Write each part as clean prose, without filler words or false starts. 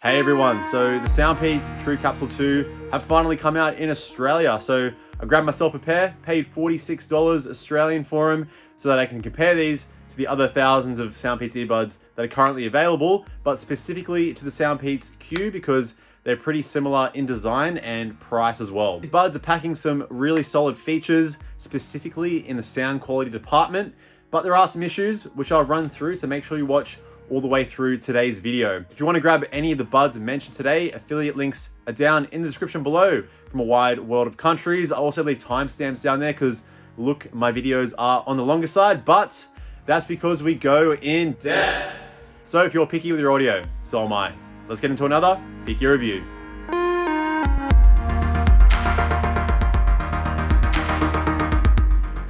Hey everyone, so the SoundPEATS TrueCapsule 2 have finally come out in Australia. So I grabbed myself a pair, paid $46 Australian for them so that I can compare these to the other thousands of SoundPEATS earbuds that are currently available, but specifically to the SoundPEATS Q because they're pretty similar in design and price as well. These buds are packing some really solid features, specifically in the sound quality department, but there are some issues which I'll run through, so make sure you watch all the way through today's video. If you want to grab any of the buds mentioned today, affiliate links are down in the description below from a wide world of countries. I also leave timestamps down there because look, my videos are on the longer side, but that's because we go in depth. So if you're picky with your audio, so am I. Let's get into another picky review.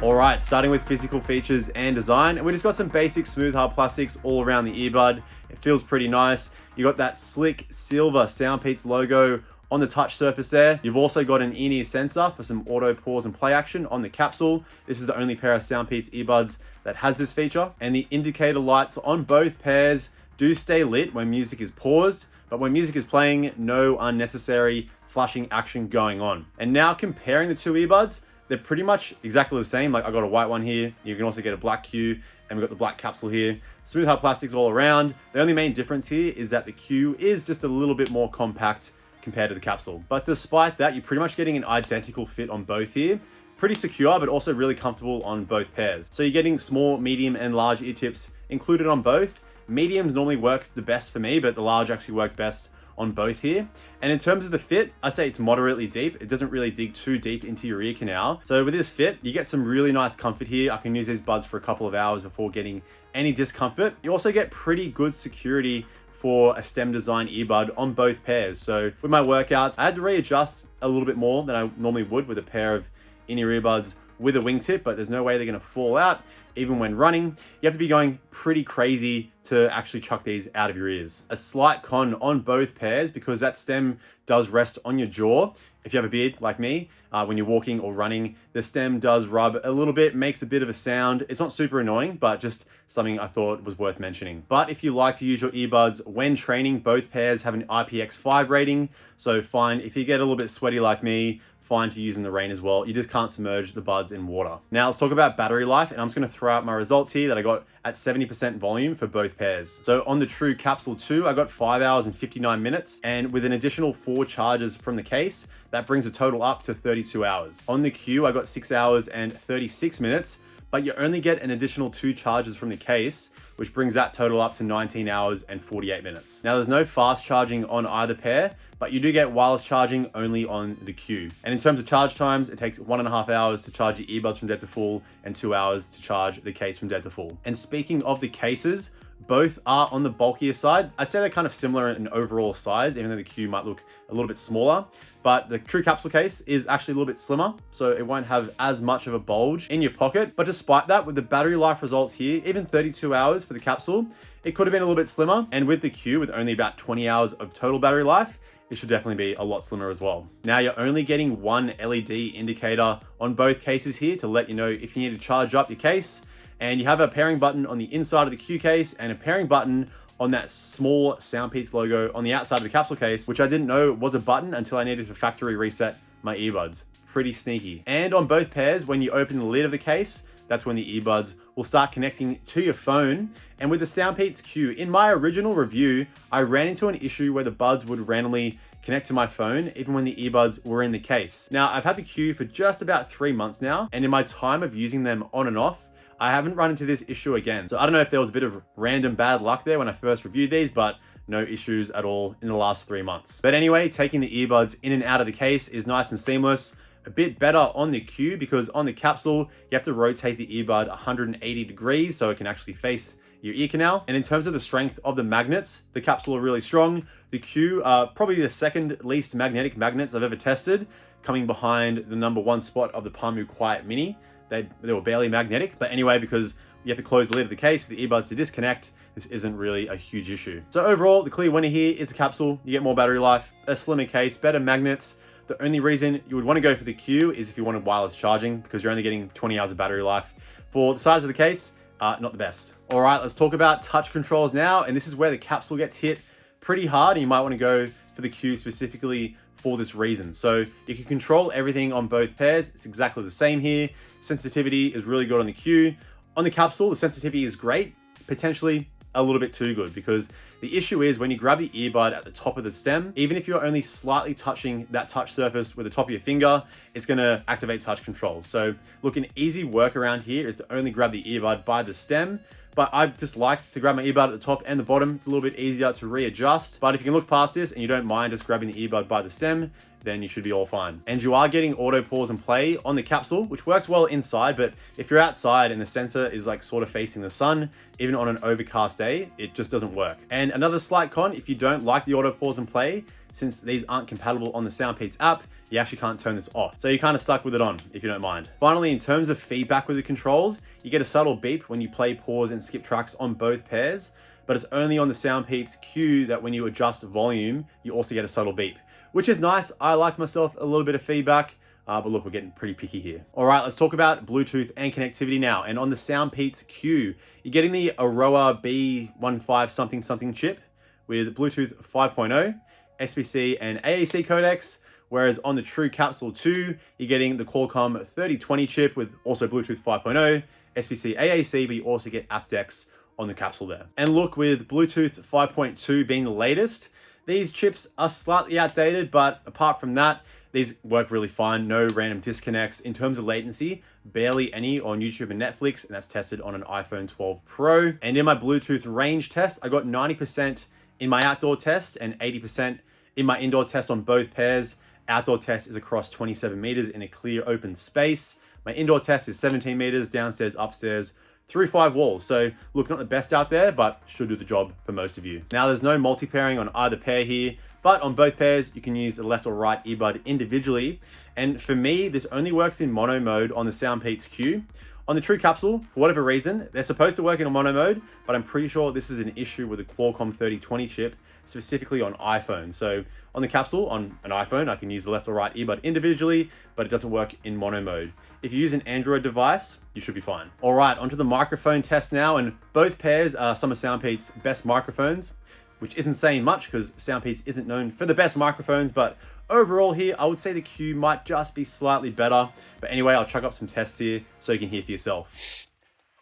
Alright, starting with physical features and design, and we just got some basic smooth hard plastics all around the earbud. It feels pretty nice. You got that slick silver SoundPEATS logo on the touch surface there. You've also got an in-ear sensor for some auto pause and play action on the capsule. This is the only pair of SoundPEATS earbuds that has this feature, and the indicator lights on both pairs do stay lit when music is paused, but when music is playing, no unnecessary flashing action going on. And now comparing the two earbuds, they're pretty much exactly the same. Like I got a white one here. You can also get a black Q, and we've got the black capsule here. Smooth hard plastics all around. The only main difference here is that the Q is just a little bit more compact compared to the capsule. But despite that, you're pretty much getting an identical fit on both here. Pretty secure, but also really comfortable on both pairs. So you're getting small, medium, and large ear tips included on both. Mediums normally work the best for me, but the large actually work best on both here. And in terms of the fit, I say it's moderately deep. It doesn't really dig too deep into your ear canal. So with this fit, you get some really nice comfort here. I can use these buds for a couple of hours before getting any discomfort. You also get pretty good security for a stem design earbud on both pairs. So with my workouts, I had to readjust a little bit more than I normally would with a pair of in-ear earbuds with a wingtip, but there's no way they're gonna fall out. Even when running, you have to be going pretty crazy to actually chuck these out of your ears. A slight con on both pairs, because that stem does rest on your jaw. If you have a beard like me, when you're walking or running, the stem does rub a little bit, makes a bit of a sound. It's not super annoying, but just something I thought was worth mentioning. But if you like to use your earbuds when training, both pairs have an IPX rating. So fine, if you get a little bit sweaty like me, fine to use in the rain as well. You just can't submerge the buds in water. Now let's talk about battery life, and I'm just gonna throw out my results here that I got at 70% volume for both pairs. So on the TrueCapsule 2, I got 5 hours and 59 minutes, and with an additional 4 charges from the case, that brings the total up to 32 hours. On the Q, I got 6 hours and 36 minutes, but you only get an additional 2 charges from the case, which brings that total up to 19 hours and 48 minutes. Now there's no fast charging on either pair, but you do get wireless charging only on the Q. And in terms of charge times, it takes 1.5 hours to charge your earbuds from dead to full and 2 hours to charge the case from dead to full. And speaking of the cases, both are on the bulkier side. I'd say they're kind of similar in overall size, even though the Q might look a little bit smaller. But the TrueCapsule case is actually a little bit slimmer, so it won't have as much of a bulge in your pocket. But despite that, with the battery life results here, even 32 hours for the capsule, it could have been a little bit slimmer. And with the Q, with only about 20 hours of total battery life, it should definitely be a lot slimmer as well. Now you're only getting one LED indicator on both cases here to let you know if you need to charge up your case. And you have a pairing button on the inside of the Q case and a pairing button on that small SoundPEATS logo on the outside of the capsule case, which I didn't know was a button until I needed to factory reset my earbuds. Pretty sneaky. And on both pairs, when you open the lid of the case, that's when the earbuds will start connecting to your phone. And with the SoundPEATS Q, in my original review, I ran into an issue where the buds would randomly connect to my phone even when the earbuds were in the case. Now, I've had the Q for just about 3 months now, and in my time of using them on and off, I haven't run into this issue again. So I don't know if there was a bit of random bad luck there when I first reviewed these, but no issues at all in the last 3 months. But anyway, taking the earbuds in and out of the case is nice and seamless. A bit better on the Q, because on the capsule, you have to rotate the earbud 180 degrees so it can actually face your ear canal. And in terms of the strength of the magnets, the capsule are really strong. The Q are probably the second least magnetic magnets I've ever tested, coming behind the #1 spot of the Palmu Quiet Mini. They were barely magnetic, but anyway, because you have to close the lid of the case for the earbuds to disconnect, this isn't really a huge issue. So overall, the clear winner here is the capsule. You get more battery life, a slimmer case, better magnets. The only reason you would want to go for the Q is if you wanted wireless charging, because you're only getting 20 hours of battery life. For the size of the case, not the best. All right, let's talk about touch controls now. And this is where the capsule gets hit pretty hard, and you might want to go for the Q specifically for this reason. So you can control everything on both pairs. It's exactly the same here. Sensitivity is really good on the Q. On the Capsule, the sensitivity is great, potentially a little bit too good, because the issue is when you grab the earbud at the top of the stem, even if you're only slightly touching that touch surface with the top of your finger, it's gonna activate touch control. So look, an easy workaround here is to only grab the earbud by the stem, but I just like to grab my earbud at the top and the bottom. It's a little bit easier to readjust, but if you can look past this and you don't mind just grabbing the earbud by the stem, then you should be all fine. And you are getting auto pause and play on the Capsule, which works well inside, but if you're outside and the sensor is like sort of facing the sun, even on an overcast day, it just doesn't work. And another slight con, if you don't like the auto pause and play, since these aren't compatible on the SoundPEATS app, you actually can't turn this off. So you're kind of stuck with it on, if you don't mind. Finally, in terms of feedback with the controls, you get a subtle beep when you play, pause, and skip tracks on both pairs, but it's only on the SoundPEATS Q that when you adjust volume, you also get a subtle beep, which is nice. I like myself a little bit of feedback, but look, we're getting pretty picky here. All right, let's talk about Bluetooth and connectivity now. And on the SoundPEATS Q, you're getting the Aroa B15 something something chip with Bluetooth 5.0, SBC and AAC codecs, whereas on the TrueCapsule 2, you're getting the Qualcomm 3020 chip with also Bluetooth 5.0, SBC AAC, but you also get aptX on the Capsule there. And look, with Bluetooth 5.2 being the latest, these chips are slightly outdated, but apart from that, these work really fine. No random disconnects. In terms of latency, barely any on YouTube and Netflix, and that's tested on an iPhone 12 Pro. And in my Bluetooth range test, I got 90% in my outdoor test and 80% in my indoor test on both pairs. Outdoor test is across 27 meters in a clear open space. My indoor test is 17 meters, downstairs, upstairs, through 5 walls. So look, not the best out there, but should do the job for most of you. Now there's no multi-pairing on either pair here, but on both pairs, you can use the left or right earbud individually. And for me, this only works in mono mode on the SoundPEATS Q. On the TrueCapsule, for whatever reason, they're supposed to work in a mono mode, but I'm pretty sure this is an issue with the Qualcomm 3020 chip, specifically on iPhone. So on the Capsule, on an iPhone, I can use the left or right earbud individually, but it doesn't work in mono mode. If you use an Android device, you should be fine. All right, onto the microphone test now, and both pairs are some of SoundPEATS' best microphones, which isn't saying much because SoundPEATS isn't known for the best microphones, but overall here, I would say the Q might just be slightly better. But anyway, I'll chuck up some tests here so you can hear for yourself.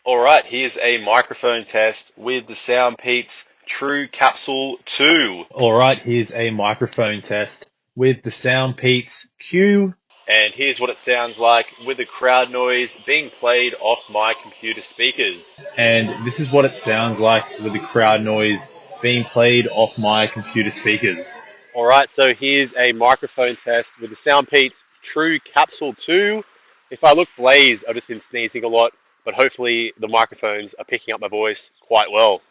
All right, here's a microphone test with the SoundPEATS TrueCapsule 2. All right, here's a microphone test with the SoundPEATS Q. And here's what it sounds like with the crowd noise being played off my computer speakers. And this is what it sounds like with the crowd noise being played off my computer speakers. All right, so here's a microphone test with the SoundPEATS TrueCapsule 2. If I look blazed, I've just been sneezing a lot, but hopefully the microphones are picking up my voice quite well.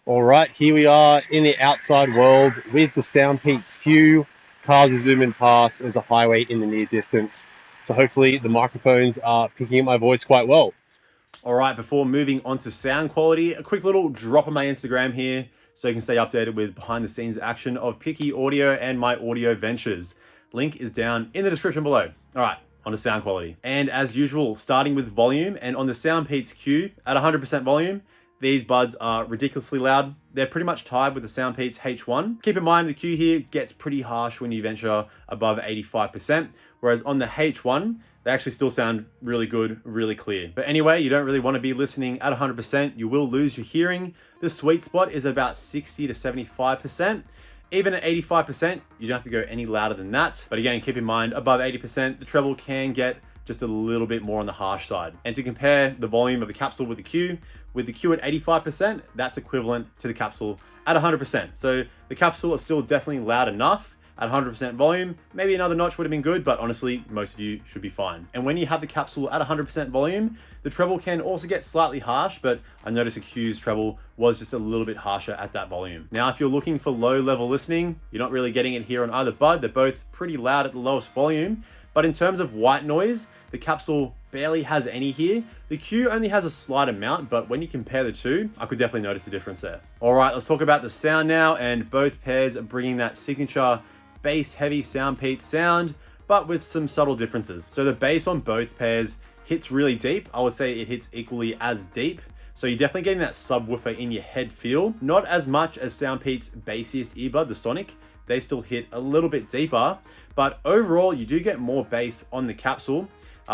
All right, here we are in the outside world with the SoundPEATS Q. Cars are zooming past. There's a highway in the near distance. So hopefully the microphones are picking up my voice quite well. All right, before moving on to sound quality, a quick little drop on my Instagram here so you can stay updated with behind the scenes action of Picky Audio and my audio ventures. Link is down in the description below. All right, on to sound quality. And as usual, starting with volume, and on the SoundPEATS Q at 100% volume, these buds are ridiculously loud. They're pretty much tied with the SoundPEATS H1. Keep in mind the Q here gets pretty harsh when you venture above 85%, whereas on the H1, they actually still sound really good, really clear. But anyway, you don't really want to be listening at 100%. You will lose your hearing. The sweet spot is about 60 to 75%. Even at 85%, you don't have to go any louder than that. But again, keep in mind, above 80%, the treble can get just a little bit more on the harsh side. And to compare the volume of the Capsule with the Q at 85%, that's equivalent to the Capsule at 100%. So the Capsule is still definitely loud enough at 100% volume. Maybe another notch would have been good, but honestly, most of you should be fine. And when you have the Capsule at 100% volume, the treble can also get slightly harsh, but I noticed a Q's treble was just a little bit harsher at that volume. Now, if you're looking for low level listening, you're not really getting it here on either bud. They're both pretty loud at the lowest volume. But in terms of white noise, the Capsule barely has any here. The Q only has a slight amount, but when you compare the two, I could definitely notice a difference there. All right, let's talk about the sound now, and both pairs are bringing that signature bass heavy SoundPEATS sound, but with some subtle differences. So the bass on both pairs hits really deep. I would say it hits equally as deep. So you're definitely getting that subwoofer in your head feel. Not as much as SoundPEAT's bassiest earbud, the Sonic. They still hit a little bit deeper, but overall you do get more bass on the capsule,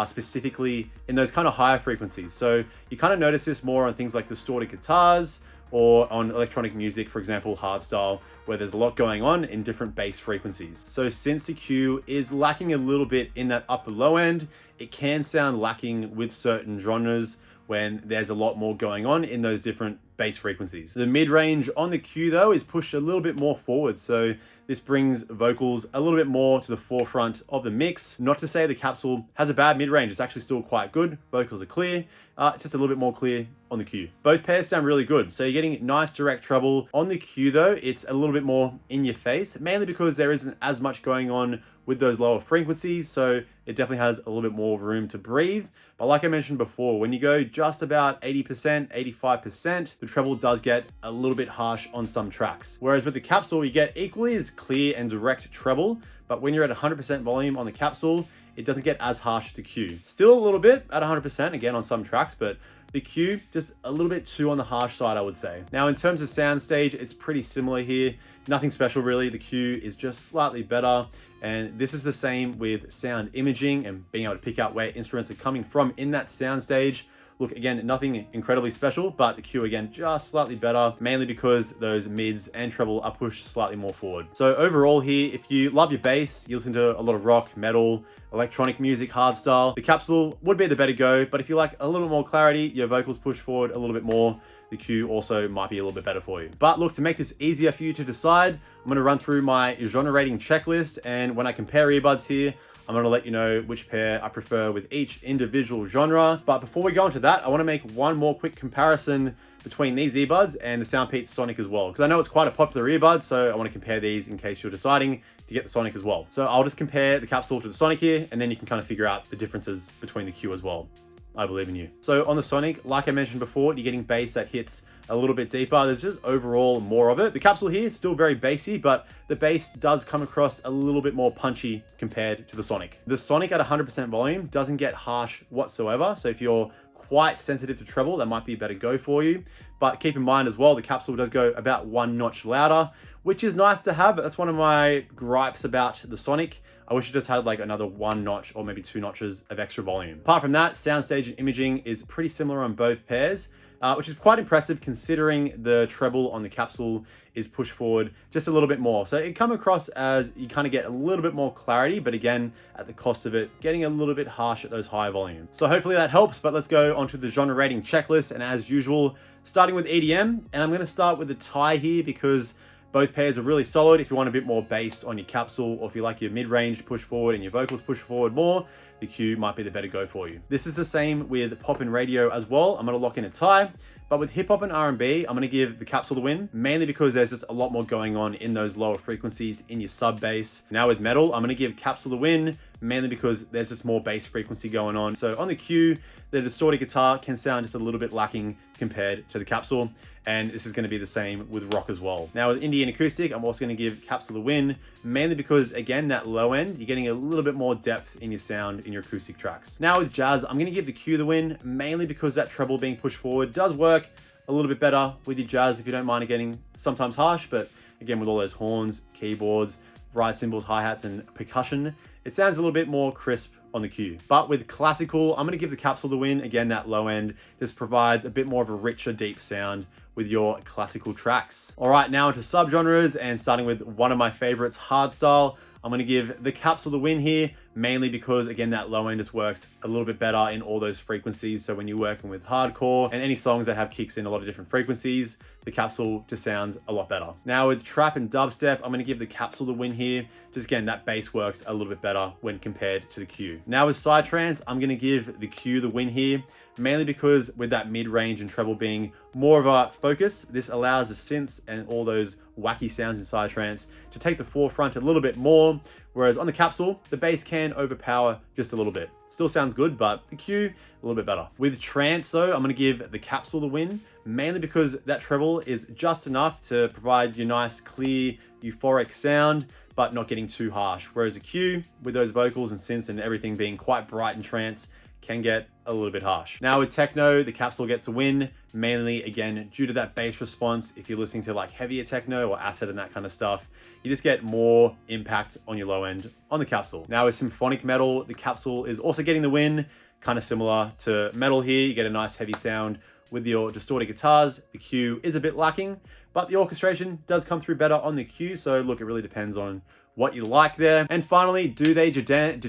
specifically in those kind of higher frequencies. So you kind of notice this more on things like distorted guitars or on electronic music, for example, hardstyle, where there's a lot going on in different bass frequencies. So since the Q is lacking a little bit in that upper low end, it can sound lacking with certain genres when there's a lot more going on in those different bass frequencies. The mid-range on the Q though is pushed a little bit more forward, so this brings vocals a little bit more to the forefront of the mix. Not to say the capsule has a bad mid-range, it's actually still quite good. Vocals are clear, it's just a little bit more clear on the Q. Both pairs sound really good, so you're getting nice direct treble. On the Q though, it's a little bit more in your face, mainly because there isn't as much going on with those lower frequencies, so it definitely has a little bit more room to breathe. But like I mentioned before, when you go just about 80%, 85%, the treble does get a little bit harsh on some tracks. Whereas with the capsule, you get equally as clear and direct treble, but when you're at 100% volume on the capsule, it doesn't get as harsh as the Q. Still a little bit at 100% again on some tracks, but the Q just a little bit too on the harsh side, I would say. Now in terms of soundstage, it's pretty similar here. Nothing special really. The Q is just slightly better. And this is the same with sound imaging and being able to pick out where instruments are coming from in that soundstage. Look, again, nothing incredibly special, but the Q again, just slightly better, mainly because those mids and treble are pushed slightly more forward. So overall here, if you love your bass, you listen to a lot of rock, metal, electronic music, hardstyle, the capsule would be the better go. But if you like a little bit more clarity, your vocals push forward a little bit more, the Q also might be a little bit better for you. But look, to make this easier for you to decide, I'm gonna run through my genre rating checklist, and when I compare earbuds here, I'm gonna let you know which pair I prefer with each individual genre. But before we go into that, I wanna make one more quick comparison between these earbuds and the SoundPEATS Sonic as well, because I know it's quite a popular earbud, so I wanna compare these in case you're deciding to get the Sonic as well. So I'll just compare the capsule to the Sonic here, and then you can kind of figure out the differences between the Q as well. I believe in you. So on the Sonic, like I mentioned before, you're getting bass that hits a little bit deeper. There's just overall more of it. The capsule here is still very bassy, but the bass does come across a little bit more punchy compared to the Sonic. The Sonic at 100% volume doesn't get harsh whatsoever. So if you're quite sensitive to treble, that might be a better go for you. But keep in mind as well, the capsule does go about one notch louder, which is nice to have, but that's one of my gripes about the Sonic. I wish it just had like another one notch or maybe two notches of extra volume. Apart from that, soundstage and imaging is pretty similar on both pairs, which is quite impressive considering the treble on the capsule is pushed forward just a little bit more. So it comes across as you kind of get a little bit more clarity, but again, at the cost of it getting a little bit harsh at those high volumes. So hopefully that helps, but let's go onto the genre rating checklist. And as usual, starting with EDM, and I'm gonna start with the tie here because both pairs are really solid. If you want a bit more bass on your capsule, or if you like your mid-range push forward and your vocals push forward more, the Q might be the better go for you. This is the same with pop and radio as well. I'm gonna lock in a tie. But with hip hop and R&B, I'm gonna give the capsule the win, mainly because there's just a lot more going on in those lower frequencies in your sub bass. Now with metal, I'm gonna give capsule the win, mainly because there's just more bass frequency going on. So on the Q, the distorted guitar can sound just a little bit lacking compared to the capsule. And this is going to be the same with rock as well. Now with indie and acoustic, I'm also going to give capsule the win, mainly because again, that low end, you're getting a little bit more depth in your sound in your acoustic tracks. Now with jazz, I'm going to give the Q the win, mainly because that treble being pushed forward does work a little bit better with your jazz if you don't mind it getting sometimes harsh, but again, with all those horns, keyboards, ride cymbals, hi-hats, and percussion, it sounds a little bit more crisp on the Q. But with classical, I'm gonna give the capsule the win. Again, that low end just provides a bit more of a richer, deep sound with your classical tracks. All right, now into subgenres, and starting with one of my favorites, hardstyle. I'm gonna give the capsule the win here, mainly because again, that low end just works a little bit better in all those frequencies. So when you're working with hardcore and any songs that have kicks in a lot of different frequencies, the capsule just sounds a lot better. Now with trap and dubstep, I'm gonna give the capsule the win here. Just again, that bass works a little bit better when compared to the Q. Now with psytrance, I'm gonna give the Q the win here, mainly because with that mid-range and treble being more of a focus, this allows the synths and all those wacky sounds in psytrance to take the forefront a little bit more, whereas on the capsule, the bass can overpower just a little bit. Still sounds good, but the Q, a little bit better. With trance though, I'm gonna give the capsule the win, mainly because that treble is just enough to provide your nice, clear, euphoric sound, but not getting too harsh. Whereas a Q, with those vocals and synths and everything being quite bright in trance, can get a little bit harsh. Now with techno, the capsule gets a win, mainly again due to that bass response. If you're listening to like heavier techno or acid and that kind of stuff, you just get more impact on your low end on the capsule. Now with symphonic metal, the capsule is also getting the win, kind of similar to metal here. You get a nice heavy sound with your distorted guitars. The Q is a bit lacking, but the orchestration does come through better on the Q. So look, it really depends on what you like there. And finally, do they degent?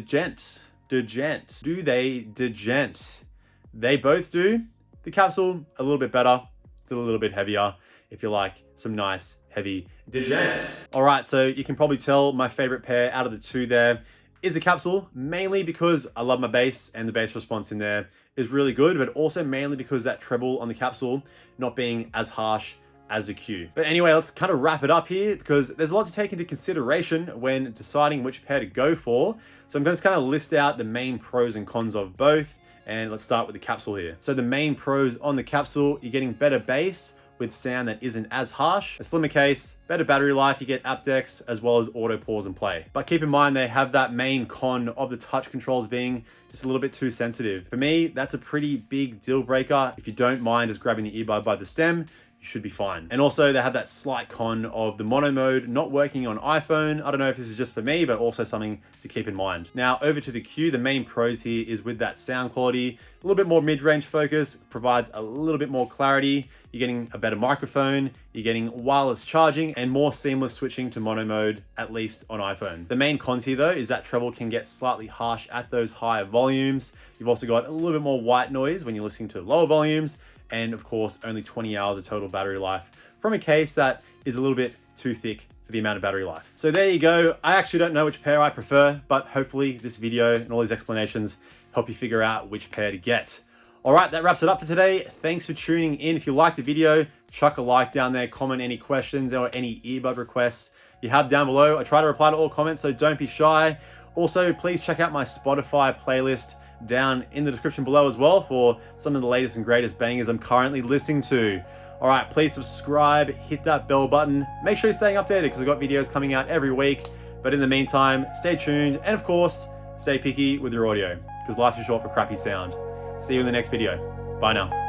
Do they degent? They both do. The capsule, a little bit better. It's a little bit heavier if you like some nice heavy degent. All right, so you can probably tell my favorite pair out of the two there is the capsule, mainly because I love my bass and the bass response in there is really good, but also mainly because that treble on the capsule not being as harsh as the Q. But anyway, let's kind of wrap it up here because there's a lot to take into consideration when deciding which pair to go for. So I'm going to kind of list out the main pros and cons of both. And let's start with the capsule here. So the main pros on the capsule, you're getting better bass with sound that isn't as harsh, a slimmer case, better battery life, you get aptX as well as auto pause and play. But keep in mind they have that main con of the touch controls being just a little bit too sensitive. For me, that's a pretty big deal breaker. If you don't mind just grabbing the earbud by the stem, you should be fine. And also they have that slight con of the mono mode not working on iPhone. I don't know if this is just for me, but also something to keep in mind. Now over to the Q, the main pros here is with that sound quality, a little bit more mid-range focus, provides a little bit more clarity. You're getting a better microphone, you're getting wireless charging and more seamless switching to mono mode, at least on iPhone. The main cons here though is that treble can get slightly harsh at those higher volumes. You've also got a little bit more white noise when you're listening to lower volumes, and of course only 20 hours of total battery life from a case that is a little bit too thick for the amount of battery life. So there you go. I actually don't know which pair I prefer, but hopefully this video and all these explanations help you figure out which pair to get. All right, that wraps it up for today. Thanks for tuning in. If you liked the video, chuck a like down there, comment any questions or any earbud requests you have down below. I try to reply to all comments, so don't be shy. Also, please check out my Spotify playlist down in the description below as well for some of the latest and greatest bangers I'm currently listening to. All right, please subscribe, hit that bell button. Make sure you're staying updated because I've got videos coming out every week. But in the meantime, stay tuned and of course, stay picky with your audio because life's too short for crappy sound. See you in the next video. Bye now.